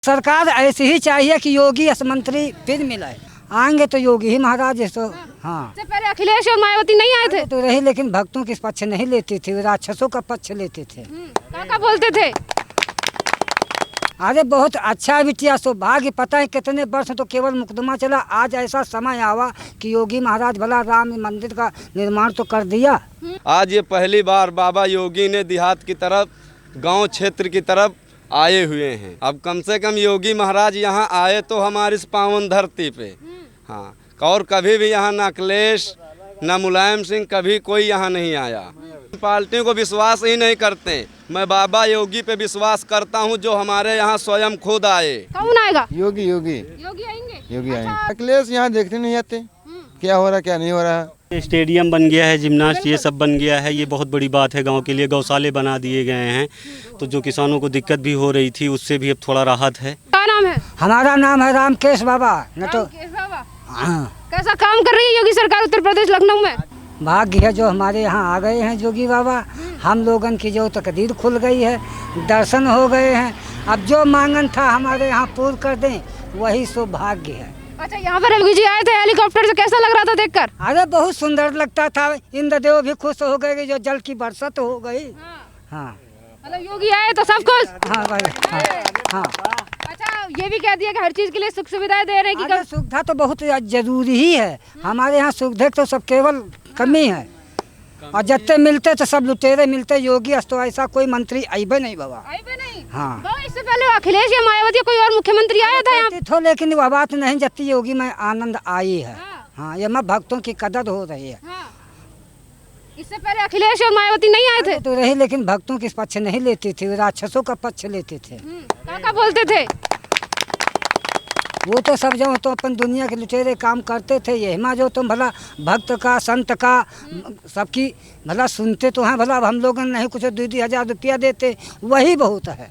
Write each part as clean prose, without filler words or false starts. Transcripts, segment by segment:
सरकार ऐसी ही चाहिए कि योगी मंत्री फिर मिले। आएंगे तो योगी ही महाराज। तो हाँ, इससे पहले अखिलेश और मायावती नहीं आए थे तो रही, लेकिन भक्तों के पक्ष नहीं लेती थी, राक्षसों का पक्ष लेते थे। क्या बोलते थे? अरे बहुत अच्छा बिटिया, सौभाग्य। पता है कितने वर्ष तो केवल मुकदमा चला, आज ऐसा समय आवा कि योगी महाराज भला राम मंदिर का निर्माण तो कर दिया। आज ये पहली बार बाबा योगी ने देहात की तरफ, गांव क्षेत्र की तरफ आए हुए हैं। अब कम से कम योगी महाराज यहाँ आए तो हमारी इस पावन धरती पे। हाँ, और कभी भी यहाँ न अखिलेश न मुलायम सिंह, कभी कोई यहाँ नहीं आया। पार्टियों को विश्वास ही नहीं करते। मैं बाबा योगी पे विश्वास करता हूँ, जो हमारे यहाँ स्वयं खुद आए। कौन आएगा? योगी योगी योगी आएंगे। योगी आएंगे। अखिलेश यहाँ देखने नहीं आते, क्या हो रहा क्या नहीं हो रहा। स्टेडियम बन गया है, जिम्नास्ट ये सब बन गया है, ये बहुत बड़ी बात है गांव के लिए। गौशाले बना दिए गए हैं, तो जो किसानों को दिक्कत भी हो रही थी उससे भी अब थोड़ा राहत है। क्या नाम है? हमारा नाम है रामकेश बाबा। न तो हाँ, कैसा काम कर रही है योगी सरकार उत्तर प्रदेश लखनऊ में? भाग्य है जो हमारे यहाँ आ गए हैं योगी बाबा। हम लोगन की जो तकदीर खुल गई है, दर्शन हो गए हैं। अब जो मांगन था हमारे यहाँ पूर्ण कर दें, वही सौभाग्य है। अच्छा, यहाँ पर योगी जी आए थे हेलीकॉप्टर से, कैसा लग रहा था देखकर? अरे बहुत सुंदर लगता था। इंद्रदेव भी खुश हो गए कि जो जल की बरसात हो गई। हाँ, मतलब योगी आए तो सब खुश। हाँ भाई, हाँ, हाँ। अच्छा, ये भी कह दिया कि हर चीज के लिए सुख सुविधाएं दे रहे हैं कि सुविधा तो बहुत जरूरी ही है। हमारे यहाँ सुविधा तो सब केवल कमी है, और जितने मिलते तो सब लुटेरे मिलते। योगी तो ऐसा कोई मंत्री आईबे नहीं बाबा। आईबे नहीं। हाँ, बाबा इससे पहले अखिलेश या मायावती कोई और मुख्यमंत्री आया था यहाँ तो, लेकिन वह बात नहीं जबकि योगी में आनंद आई है। हाँ, ये मैं भक्तों की कदर हो रही है। इससे पहले अखिलेश और मायावती नहीं आए थे? तो रही, लेकिन भक्तों के पक्ष नहीं लेती थी, राक्षसों का पक्ष लेते थे। क्या बोलते थे? वो तो सब जो तो अपन दुनिया के लुटेरे काम करते थे। ये हिमा जो तुम भला भक्त का, संत का, सबकी भला सुनते तो हैं। भला अब हम लोग नहीं कुछ 2-2 रुपया देते, वही बहुत है।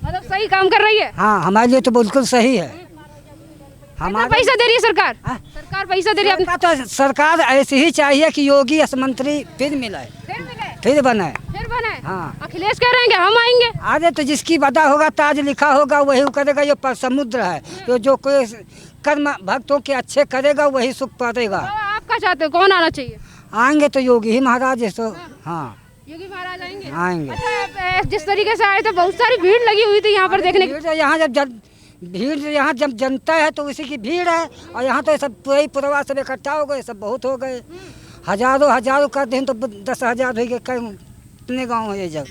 मतलब सही काम कर रही है। हाँ, हमारे लिए तो बिल्कुल सही है। हमारा पैसा दे रही है सरकार। सरकार पैसा दे रही है। तो सरकार ऐसी ही चाहिए कि योगी मंत्री फिर मिले, फिर बने। हाँ, अखिलेश कह रहे हैं कि हम आएंगे। आगे तो जिसकी वदा होगा, ताज लिखा होगा, वही करेगा। ये समुद्र है, जो कोई कर्म भक्तों के अच्छे करेगा वही सुख पाएगा। आप क्या चाहते हो, कौन आना चाहिए? आएंगे तो योगी ही महाराज। तो हाँ, योगी महाराज आएंगे। आएंगे। अच्छा, जिस तरीके से आए थे, बहुत सारी भीड़ लगी हुई थी यहाँ पर देखने की। यहाँ जब जनता है तो उसी की भीड़ है। और यहाँ तो सब पूरे पुरवा सब इकट्ठा हो गए, सब बहुत हो गए। हजारों कर दें तो 10,000 हो गए। कितने गाँव है ये जब?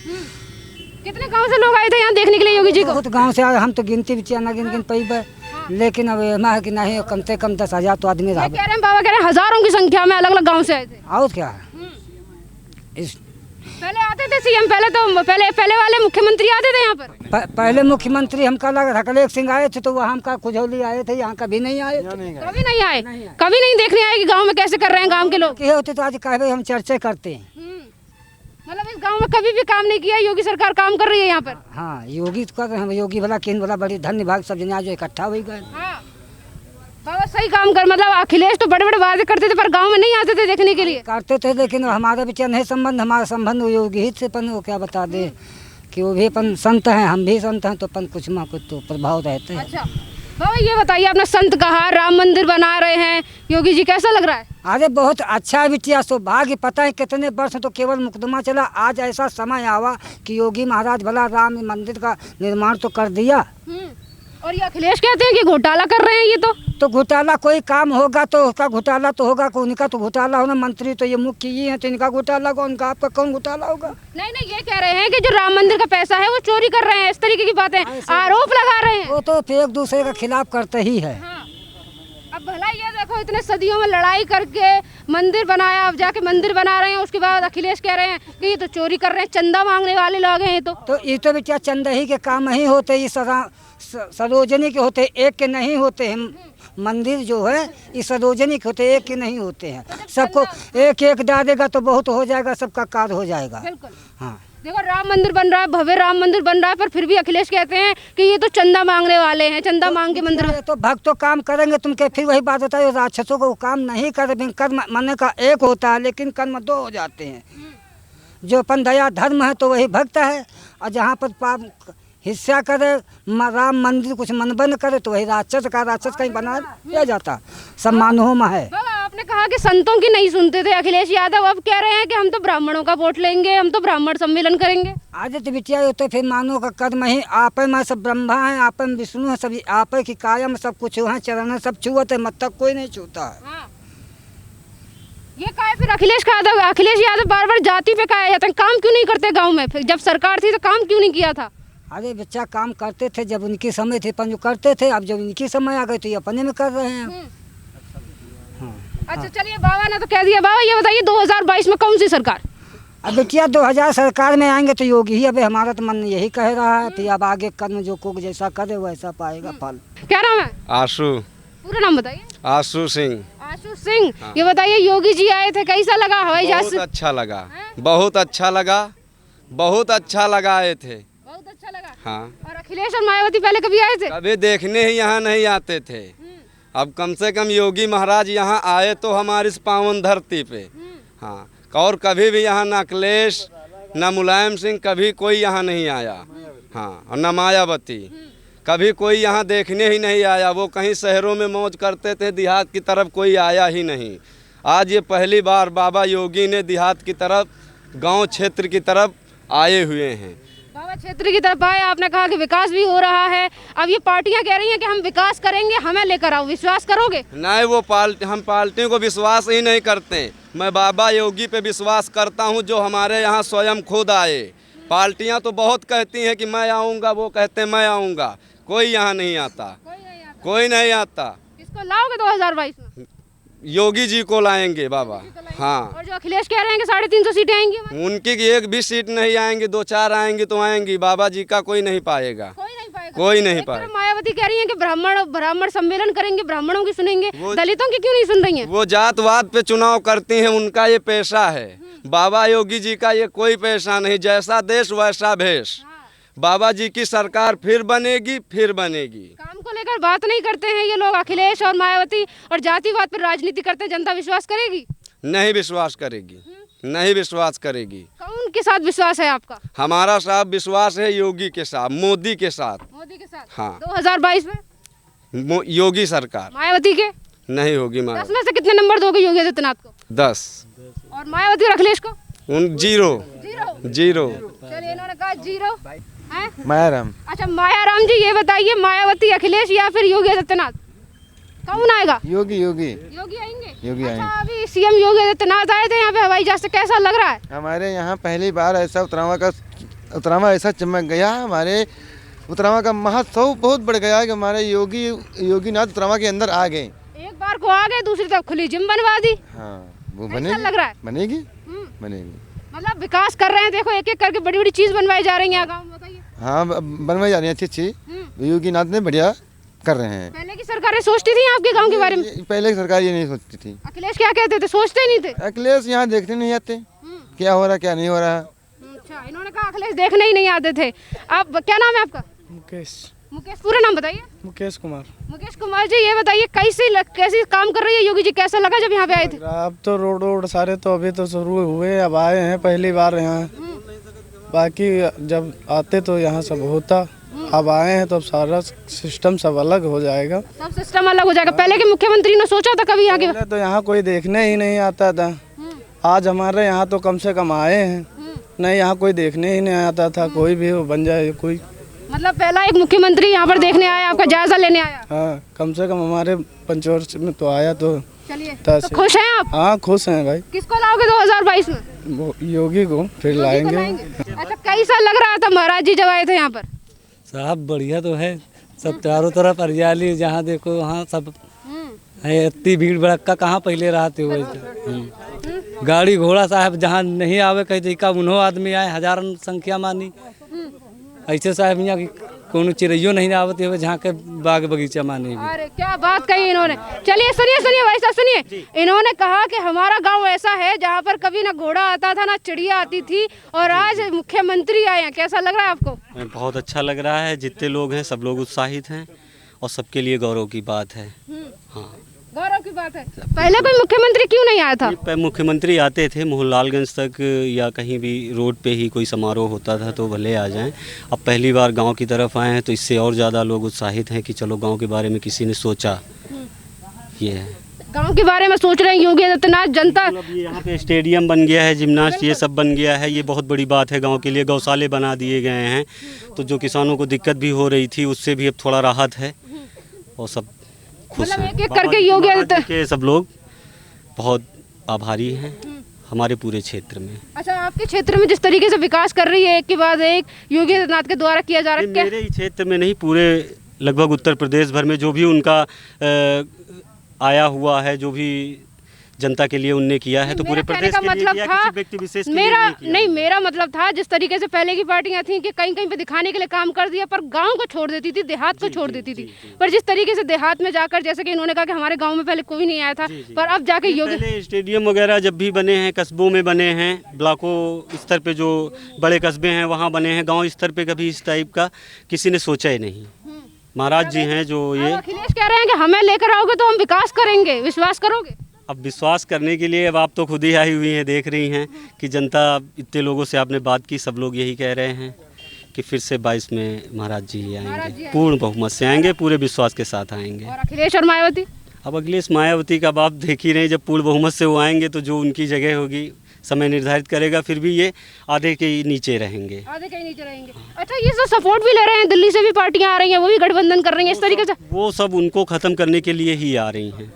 कितने गांव से लोग आए थे यहाँ देखने के लिए योगी जी को? बहुत गांव से आए। हम तो गिनती भी ना गिन पाई, लेकिन अब एमा है कि नहीं, कम से कम 10,000 तो आदमी रहा। कह रहे हैं बाबा, कह रहे हैं हजारों की संख्या में अलग अलग गांव से आए थे। और क्या है, पहले आते थे सीएम, पहले वाले मुख्यमंत्री आते थे यहाँ पर। पहले मुख्यमंत्री हमका लगा अखिलेश सिंह आए थे, तो वहाँ हमका खुजौली आए थे। यहाँ कभी नहीं आए। कभी नहीं आए, कभी नहीं देखने आए कि गाँव में कैसे कर रहे हैं गाँव के लोग। होते तो आज कहे हम चर्चा करते हैं। मतलब इस गांव में कभी भी काम नहीं किया, योगी सरकार काम कर रही है यहाँ पर। हाँ, योगी तो कर रहे हैं। योगी भला किन भला बड़ी धन्य भाग सब जने आज इकट्ठा हो गए। बाबा सही काम कर। मतलब अखिलेश तो बड़े बड़े वादे करते थे, पर गांव में नहीं आते थे देखने के लिए। करते थे, लेकिन हमारा भी नहीं संबंध। हमारा संबंध योगी ही से अपन वो क्या बता दे कि वो भी अपन संत हैं, हम भी संत हैं, तो अपन कुछ ना कुछ तो प्रभाव रहते हैं। अच्छा बाबा, ये बताइए, आपने संत कहा, राम मंदिर बना रहे हैं योगी जी, कैसा लग रहा है? अरे बहुत अच्छा बिटिया, सौभाग्य। पता है कितने वर्ष तो केवल मुकदमा चला, आज ऐसा समय आवा कि योगी महाराज भला राम मंदिर का निर्माण तो कर दिया। और ये अखिलेश कहते हैं कि घोटाला कर रहे हैं ये तो घोटाला कोई काम होगा तो उसका घोटाला तो होगा। उनका तो घोटाला होना, मंत्री तो ये मुख्य ही है, तो इनका घोटाला होगा। उनका आपका कौन घोटाला होगा? नहीं, ये कह रहे हैं कि जो राम मंदिर का पैसा है वो चोरी कर रहे हैं, इस तरीके की बातें आरोप लगा रहे हैं। वो तो एक दूसरे के खिलाफ करते ही है। अब भला ये देखो, इतने सदियों में लड़ाई करके मंदिर बनाया, अब जाके मंदिर बना रहे हैं, उसके बाद अखिलेश कह रहे हैं कि ये तो चोरी कर रहे हैं, चंदा मांगने वाले लोग हैं। तो ये तो बेटा चंदा ही के काम ही होते, ये सार्वजनिक के होते, एक के नहीं होते हैं। मंदिर जो है ये सार्वजनिक होते, एक के नहीं होते हैं। सबको एक डालेगा तो बहुत हो जाएगा, सबका कार्य हो जाएगा। हाँ, देखो राम मंदिर बन रहा है, भव्य राम मंदिर बन रहा है, पर फिर भी अखिलेश कहते हैं कि ये तो चंदा मांगने वाले हैं, चंदा मांग के मंदिर। तो भक्त तो काम करेंगे, तुम के फिर वही बात होता है, राक्षसों को काम नहीं कर। कर्म मन का एक होता है, लेकिन कर्म 2 हो जाते हैं। जो अपन दया धर्म है तो वही भक्त है, और जहाँ पर पाप हिस्सा करे, राम मंदिर कुछ मन बंद करे तो वही राक्षस कहीं बना दिया जाता। सब मानव में है। बाबा आपने कहा कि संतों की नहीं सुनते थे अखिलेश यादव, अब कह रहे हैं कि हम तो ब्राह्मणों का वोट लेंगे, हम तो ब्राह्मण सम्मेलन करेंगे। आदित्य बिटिया होते फिर मानव का कर्म ही आप में सब ब्रह्मा है, आप में विष्णु है, सभी आप की काया में सब कुछ है, चरण है, सब छुअत है, मत तक कोई नहीं छूता है। हाँ। ये कहा फिर अखिलेश यादव बार बार जाति पे कहा जाता है, काम क्यों नहीं करते गाँव में? फिर जब सरकार थी तो काम क्यों नहीं किया था? अरे बच्चा काम करते थे जब उनकी समय थे, अपन जो करते थे, अब जब उनकी समय आ गई तो ये अपने में कर रहे हैं। अच्छा चलिए, बाबा ने तो कह दिया। बाबा ये बताइए 2022 में कौन सी सरकार? अब बेटिया 2000 सरकार में आएंगे तो योगी ही। अभी हमारा तो मन यही कह रहा है, फिर अब आगे कर्म जो को जैसा करे वैसा पाएगा फल। क्या नाम है? आशु। पूरा नाम बताइए। आशु सिंह। आशु सिंह। ये बताइए योगी जी आए थे, कैसा लगा हवाई जहाज बहुत से? अच्छा लगा, बहुत अच्छा लगा, बहुत अच्छा लगा आए थे। बहुत अच्छा लगा। हाँ। और अखिलेश और मायावती पहले कभी आए थे? कभी देखने ही यहाँ नहीं आते थे। अब कम से कम योगी महाराज यहाँ आए तो हमारी इस पावन धरती पे। हाँ, और कभी भी यहाँ न अखिलेश न मुलायम सिंह कभी कोई यहाँ नहीं आया। हाँ, और न मायावती कभी कोई यहाँ देखने ही नहीं आया। वो कहीं शहरों में मौज करते थे, देहात की तरफ कोई आया ही नहीं। आज ये पहली बार बाबा योगी ने देहात की तरफ, गांव क्षेत्र की तरफ आए हुए हैं। बाबा क्षेत्र की तरफ आए, आपने कहा कि विकास भी हो रहा है। अब ये पार्टियां कह रही हैं कि हम विकास करेंगे, हमें लेकर आओ, विश्वास करोगे? नहीं, वो हम पार्टियों को विश्वास ही नहीं करते। मैं बाबा योगी पे विश्वास करता हूँ जो हमारे यहाँ स्वयं खुद आए। पार्टियाँ तो बहुत कहती हैं कि मैं आऊँगा, वो कहते हैं मैं आऊँगा, कोई यहाँ नहीं आता, कोई नहीं आता। किसको लाओगे 2022 में? योगी जी को लाएंगे बाबा। हाँ। और जो अखिलेश कह रहे हैं कि 350 सीटें आएंगी हमारी? उनकी एक भी सीट नहीं आएंगी, 2-4 आएंगी तो आएंगी, बाबा जी का कोई नहीं पाएगा। कोई नहीं पाएगा। कोई नहीं एक तरफ पाएगा। मायावती कह रही है कि ब्राह्मण सम्मेलन करेंगे, ब्राह्मणों की सुनेंगे, दलितों की क्यों नहीं सुन रही हैं? वो जातवाद पे चुनाव करती हैं, उनका ये पेशा है। बाबा योगी जी का ये कोई पेशा नहीं, जैसा देश वैसा भेष। बाबा जी की सरकार फिर बनेगी, फिर बनेगी। काम को लेकर बात नहीं करते हैं ये लोग, अखिलेश और मायावती, और जातिवाद पर राजनीति करते हैं। जनता विश्वास करेगी? नहीं विश्वास करेगी, नहीं विश्वास करेगी। कौन के साथ विश्वास है आपका? हमारा साहब विश्वास है योगी के साथ, मोदी के साथ। मोदी के साथ? हाँ। 2022 में योगी सरकार मायावती के नहीं होगी। 10 में से कितने नंबर दोगे योगी आदित्यनाथ को? 10। और मायावती और अखिलेश को? 0। चलिए, इन्होंने कहा 0 है। मायाराम। अच्छा मायाराम जी, ये बताइए मायावती, अखिलेश या फिर योगी आदित्यनाथ, कौन आएगा? योगी योगी आएंगे। योगी अच्छा, आएंगे। अभी सीएम योगी आदित्यनाथ आए थे यहाँ पे हवाई जहाज से, कैसा लग रहा है? हमारे यहाँ पहली बार ऐसा उतरावा ऐसा चमक गया। हमारे उतरावा का महोत्सव बहुत बढ़ गया कि हमारे योगीनाथ उतरावा के अंदर आ गए। एक बार को आ गए, दूसरी तरफ खुली जिम बनवा दी। हाँ, वो कैसा बनेगी, लग रहा है? बनेगी, बनेगी। मतलब विकास कर रहे हैं, देखो एक एक करके बड़ी बड़ी चीज बनवाई जा रही है गाँव में, बताइए। हाँ, बनवाई जा रही है अच्छी। योगीनाथ ने बढ़िया कर रहे हैं। पहले की सरकारें सोचती थी आपके गांव के बारे में? पहले की सरकार ये नहीं सोचती थी। अखिलेश क्या कहते थे? सोचते नहीं थे? अखिलेश यहाँ देखने नहीं आते, क्या हो रहा क्या नहीं हो रहा। अच्छा, इन्होंने कहा अखिलेश देखने ही नहीं आते थे। आप क्या नाम है आपका? मुकेश। पूरा नाम बताइए। मुकेश कुमार जी, ये बताइए कैसे काम कर रही है योगी जी, कैसा लगा जब यहाँ पे आए थे? अब तो रोड सारे तो अभी तो शुरू हुए, अब आए हैं पहली बार यहाँ। बाकी जब आते तो यहाँ सब होता, अब आए हैं तो अब सारा सिस्टम सब अलग हो जाएगा। सब सिस्टम अलग हो जाएगा। पहले के मुख्यमंत्री ने सोचा था कभी यहाँ के? पहले तो यहाँ कोई देखने ही नहीं आता था। आज हमारे यहाँ तो कम से कम आए हैं, नहीं यहाँ कोई देखने ही नहीं आता था। कोई भी हो बन जाए कोई, मतलब पहला एक मुख्यमंत्री यहाँ पर देखने आया, आपका जायजा लेने आया। हाँ, कम से कम हमारे पंचवर्ष में तो आया। तो चलिए, तो खुश हैं आप? हाँ, खुश हैं भाई। किसको लाओगे 2022 में? योगी को फिर लाएंगे। अच्छा, कैसा लग रहा था महाराज जी जब आए थे यहाँ पर? साहब बढ़िया तो है, सब चारों तरफ हरियाली, जहाँ देखो वहाँ सब है। इतनी भीड़ भड़का कहाँ पहले रहते हुए। गाड़ी घोड़ा साहब जहाँ नहीं आवे कहते का उन्हों आदमी आए, हजारन संख्या मानी। ऐसे साहब यहाँ कोनो चिड़ैयो नहीं आवते हुए जहाँ के बाग बगीचा माने। अरे क्या बात कही इन्होंने। चलिए सुनिए भाई साहब, सुनिए। इन्होंने कहा कि हमारा गांव ऐसा है जहाँ पर कभी ना घोड़ा आता था ना चिड़िया आती थी, और आज मुख्यमंत्री आए हैं। कैसा लग रहा है आपको? बहुत अच्छा लग रहा है, जितने लोग हैं सब लोग उत्साहित हैं और सबके लिए गौरव की बात है। हाँ, गौरव की बात है। पहले कोई मुख्यमंत्री क्यों नहीं आया था? मुख्यमंत्री आते थे मोहनलालगंज तक, या कहीं भी रोड पे ही कोई समारोह होता था तो भले आ जाएं। अब पहली बार गांव की तरफ आए हैं तो इससे और ज़्यादा लोग उत्साहित हैं कि चलो गांव के बारे में किसी ने सोचा। ये है, गांव के बारे में सोच रहे हैं योगी आदित्यनाथ। जनता मतलब ये यहाँ पे स्टेडियम बन गया है, जिम्नास्ट ये सब बन गया है, ये बहुत बड़ी बात है गांव के लिए। गौशाले बना दिए गए हैं तो जो किसानों को दिक्कत भी हो रही थी उससे भी अब थोड़ा राहत है और सब खुश मतलब हैं। एक-एक करके योगी आदित्य के सब लोग बहुत आभारी हैं हमारे पूरे क्षेत्र में। अच्छा, आपके क्षेत्र में जिस तरीके से विकास कर रही है एक के बाद एक योगी आदित्यनाथ के द्वारा किया जा रहा है, मेरे ही क्षेत्र में नहीं, पूरे लगभग उत्तर प्रदेश भर में जो भी उनका आया हुआ है, जो भी जनता के लिए उनने किया है, तो पूरे प्रदेश के लिए किया, किसी व्यक्ति विशेष के लिए नहीं किया। मेरा मतलब था जिस तरीके से पहले की पार्टियां थी कि कहीं कहीं पे दिखाने के लिए काम कर दिया, पर गांव को छोड़ देती थी, देहात को छोड़ देती थी। पर जिस तरीके से देहात में जाकर, जैसे कि इन्होंने कहा कि हमारे गांव में पहले कोई नहीं आया था, पर अब जाके योगी स्टेडियम वगैरह जब भी बने हैं, कस्बों में बने हैं, ब्लॉकों स्तर पे जो बड़े कस्बे हैं वहाँ बने हैं, गाँव स्तर पे कभी इस टाइप का किसी ने सोचा ही नहीं। महाराज जी हैं जो ये अखिलेश कह रहे हैं कि हमें लेकर आओगे तो हम विकास करेंगे, विश्वास करोगे? अब विश्वास करने के लिए अब आप तो खुद ही आई हुई हैं, देख रही हैं कि जनता, इतने लोगों से आपने बात की, सब लोग यही कह रहे हैं कि फिर से 22 में महाराज जी आएंगे, पूर्ण बहुमत से आएंगे, पूरे विश्वास के साथ आएंगे। और अखिलेश और मायावती? अब अखिलेश मायावती का आप देख ही रहे, जब पूर्ण बहुमत से वो आएंगे तो जो उनकी जगह होगी समय निर्धारित करेगा, फिर भी ये आधे के नीचे रहेंगे। आधे के नीचे रहेंगे। अच्छा, ये सब सपोर्ट भी ले रहे हैं, दिल्ली से भी पार्टियां आ रही हैं, वो भी गठबंधन कर रही हैं इस तरीके से? वो सब उनको ख़त्म करने के लिए ही आ रही हैं,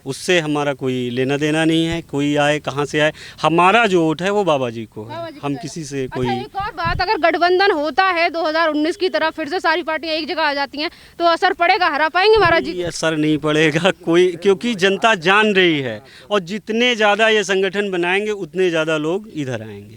उससे हमारा कोई लेना देना नहीं है। कोई आए कहाँ से आए, हमारा जो वोट है वो बाबा जी को है, हम किसी से कोई। अच्छा, एक और बात, अगर गठबंधन होता है 2019 की तरह, फिर से सारी पार्टियां एक जगह आ जाती हैं, तो असर पड़ेगा? हरा पाएंगे महाराज जी? असर नहीं पड़ेगा कोई, क्योंकि जनता जान रही है, और जितने ज़्यादा ये संगठन बनाएंगे उतने ज़्यादा लोग इधर आएंगे।